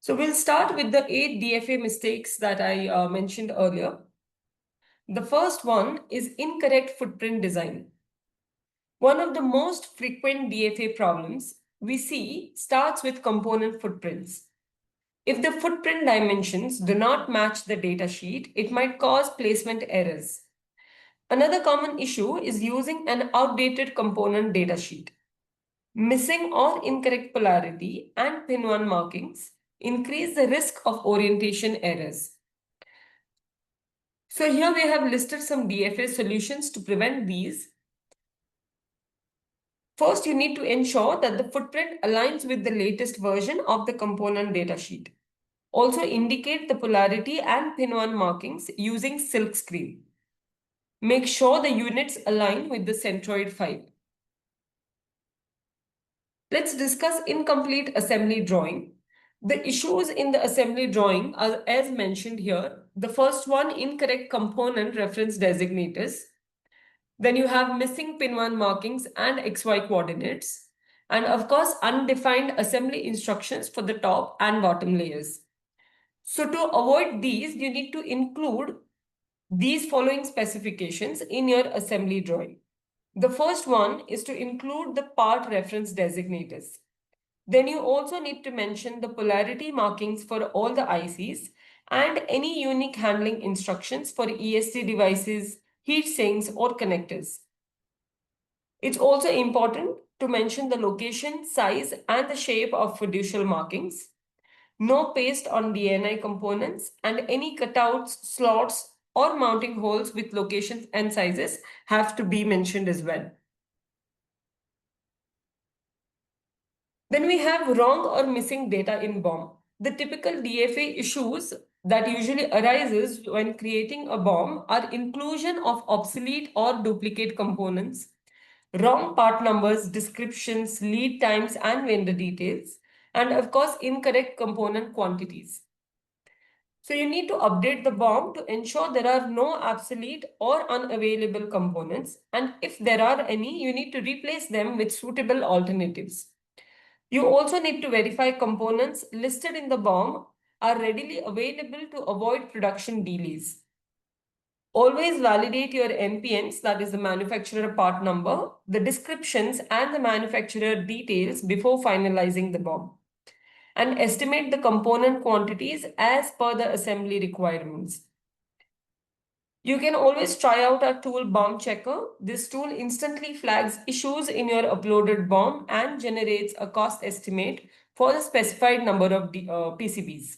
So we'll start with the 8 DFA mistakes that I mentioned earlier. The first one is incorrect footprint design. One of the most frequent DFA problems we see starts with component footprints. If the footprint dimensions do not match the data sheet, it might cause placement errors. Another common issue is using an outdated component data sheet. Missing or incorrect polarity and pin 1 markings increase the risk of orientation errors. So here we have listed some DFA solutions to prevent these. First, you need to ensure that the footprint aligns with the latest version of the component datasheet. Also indicate the polarity and pin 1 markings using silkscreen. Make sure the units align with the centroid file. Let's discuss incomplete assembly drawing. The issues in the assembly drawing are as mentioned here. The first one, incorrect component reference designators. Then you have missing pin 1 markings and XY coordinates. And of course, undefined assembly instructions for the top and bottom layers. So to avoid these, you need to include these following specifications in your assembly drawing. The first one is to include the part reference designators. Then you also need to mention the polarity markings for all the ICs and any unique handling instructions for ESD devices, heat sinks, or connectors. It's also important to mention the location, size, and the shape of fiducial markings. No paste on DNI components, and any cutouts, slots, or mounting holes with locations and sizes have to be mentioned as well. Then we have wrong or missing data in BOM. The typical DFA issues that usually arises when creating a BOM are inclusion of obsolete or duplicate components, wrong part numbers, descriptions, lead times, and vendor details, and of course, incorrect component quantities. So you need to update the BOM to ensure there are no obsolete or unavailable components, and if there are any, you need to replace them with suitable alternatives. You also need to verify components listed in the BOM are readily available to avoid production delays. Always validate your MPNs, that is the manufacturer part number, the descriptions and the manufacturer details before finalizing the BOM. And estimate the component quantities as per the assembly requirements. You can always try out our tool BOM checker. This tool instantly flags issues in your uploaded BOM and generates a cost estimate for the specified number of PCBs.